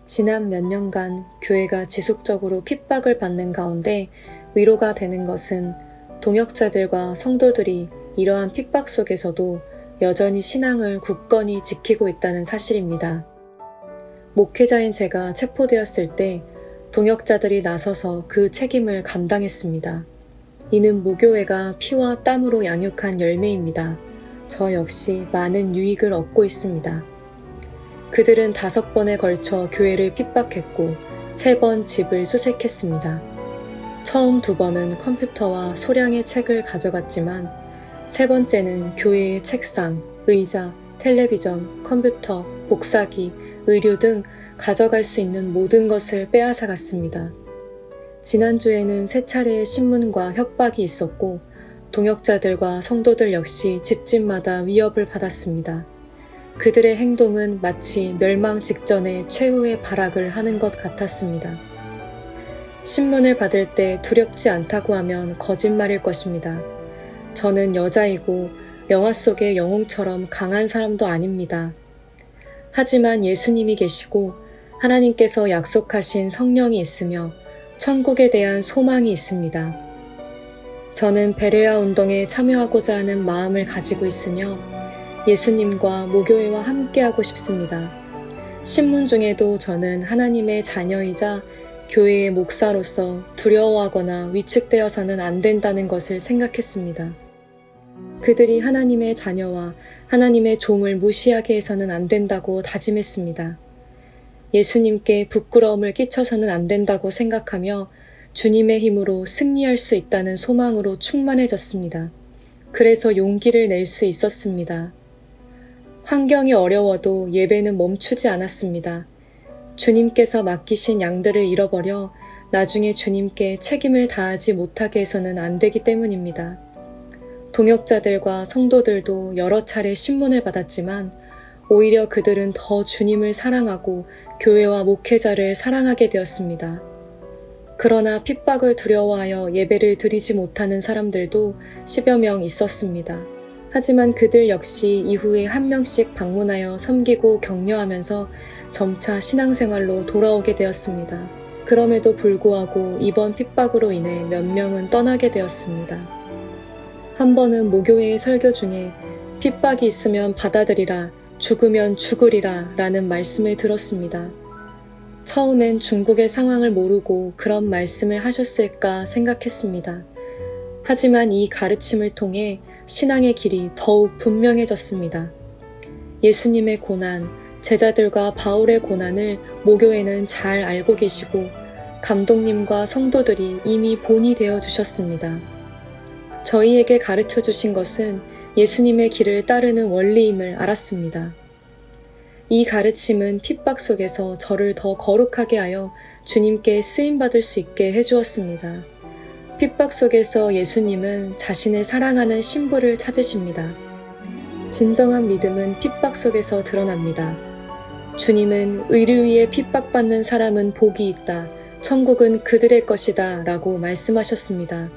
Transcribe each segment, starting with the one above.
지난 몇 년간 교회가 지속적으로 핍박을 받는 가운데 위로가 되는 것은 동역자들과 성도들이 이러한 핍박 속에서도 여전히 신앙을 굳건히 지키고 있다는 사실입니다. 목회자인 제가 체포되었을 때 동역자들이 나서서 그 책임을 감당했습니다. 이는 모교회가 피와 땀으로 양육한 열매입니다. 저 역시 많은 유익을 얻고 있습니다. 그들은 5번에 걸쳐 교회를 핍박했고 3번 집을 수색했습니다. 처음 2번은 컴퓨터와 소량의 책을 가져갔지만 3번째는 교회의 책상, 의자, 텔레비전, 컴퓨터, 복사기, 의류 등 가져갈 수 있는 모든 것을 빼앗아 갔습니다. 지난주에는 3차례의 신문과 협박이 있었고 동역자들과 성도들 역시 집집마다 위협을 받았습니다. 그들의 행동은 마치 멸망 직전에 최후의 발악을 하는 것 같았습니다. 신문을 받을 때 두렵지 않다고 하면 거짓말일 것입니다. 저는 여자이고 영화 속의 영웅처럼 강한 사람도 아닙니다. 하지만 예수님이 계시고 하나님께서 약속하신 성령이 있으며 천국에 대한 소망이 있습니다. 저는 베레아 운동에 참여하고자 하는 마음을 가지고 있으며 예수님과 모교회와 함께하고 싶습니다. 신문 중에도 저는 하나님의 자녀이자 교회의 목사로서 두려워하거나 위축되어서는 안 된다는 것을 생각했습니다. 그들이 하나님의 자녀와 하나님의 종을 무시하게 해서는 안 된다고 다짐했습니다. 예수님께 부끄러움을 끼쳐서는 안 된다고 생각하며 주님의 힘으로 승리할 수 있다는 소망으로 충만해졌습니다. 그래서 용기를 낼 수 있었습니다. 환경이 어려워도 예배는 멈추지 않았습니다. 주님께서 맡기신 양들을 잃어버려 나중에 주님께 책임을 다하지 못하게 해서는 안 되기 때문입니다. 동역자들과 성도들도 여러 차례 신문을 받았지만 오히려 그들은 더 주님을 사랑하고 교회와 목회자를 사랑하게 되었습니다. 그러나 핍박을 두려워하여 예배를 드리지 못하는 사람들도 10여 명 있었습니다. 하지만 그들 역시 이후에 한 명씩 방문하여 섬기고 격려하면서 점차 신앙생활로 돌아오게 되었습니다. 그럼에도 불구하고 이번 핍박으로 인해 몇 명은 떠나게 되었습니다. 한 번은 모교회의 설교 중에 핍박이 있으면 받아들이라, 죽으면 죽으리라 라는 말씀을 들었습니다. 처음엔 중국의 상황을 모르고 그런 말씀을 하셨을까 생각했습니다. 하지만 이 가르침을 통해 신앙의 길이 더욱 분명해졌습니다. 예수님의 고난, 제자들과 바울의 고난을 모교회는 잘 알고 계시고 감독님과 성도들이 이미 본이 되어 주셨습니다. 저희에게 가르쳐 주신 것은 예수님의 길을 따르는 원리임을 알았습니다. 이 가르침은 핍박 속에서 저를 더 거룩하게 하여 주님께 쓰임받을 수 있게 해주었습니다. 핍박 속에서 예수님은 자신을 사랑하는 신부를 찾으십니다. 진정한 믿음은 핍박 속에서 드러납니다. 주님은 의를 위해 핍박받는 사람은 복이 있다. 천국은 그들의 것이다. 라고 말씀하셨습니다.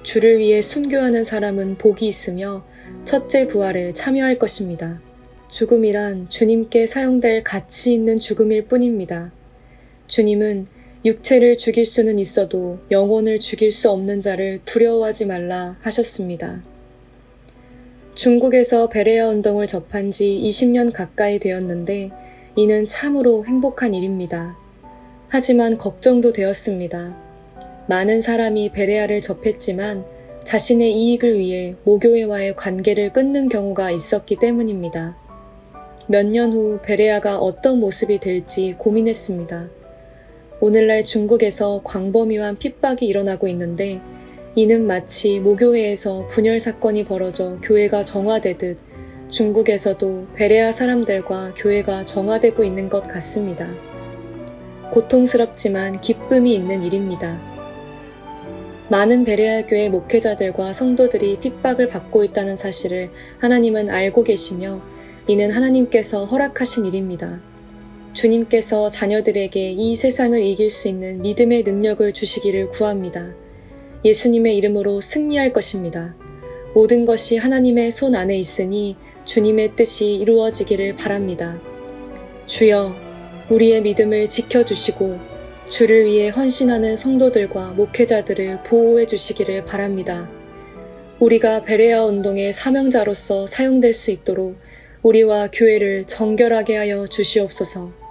주를 위해 순교하는 사람은 복이 있으며 첫째 부활에 참여할 것입니다. 죽음이란 주님께 사용될 가치 있는 죽음일 뿐입니다. 주님은 육체를 죽일 수는 있어도 영혼을 죽일 수 없는 자를 두려워하지 말라 하셨습니다. 중국에서 베레아 운동을 접한 지 20년 가까이 되었는데 이는 참으로 행복한 일입니다. 하지만 걱정도 되었습니다. 많은 사람이 베레아를 접했지만 자신의 이익을 위해 모교회와의 관계를 끊는 경우가 있었기 때문입니다. 몇 년 후 베레아가 어떤 모습이 될지 고민했습니다. 오늘날 중국에서 광범위한 핍박이 일어나고 있는데 이는 마치 모교회에서 분열 사건이 벌어져 교회가 정화되듯 중국에서도 베레아 사람들과 교회가 정화되고 있는 것 같습니다. 고통스럽지만 기쁨이 있는 일입니다. 많은 베레아 교회 목회자들과 성도들이 핍박을 받고 있다는 사실을 하나님은 알고 계시며 이는 하나님께서 허락하신 일입니다. 주님께서 자녀들에게 이 세상을 이길 수 있는 믿음의 능력을 주시기를 구합니다. 예수님의 이름으로 승리할 것입니다. 모든 것이 하나님의 손 안에 있으니 주님의 뜻이 이루어지기를 바랍니다. 주여, 우리의 믿음을 지켜주시고 주를 위해 헌신하는 성도들과 목회자들을 보호해 주시기를 바랍니다. 우리가 베레아 운동의 사명자로서 사용될 수 있도록 우리와 교회를 정결하게 하여 주시옵소서.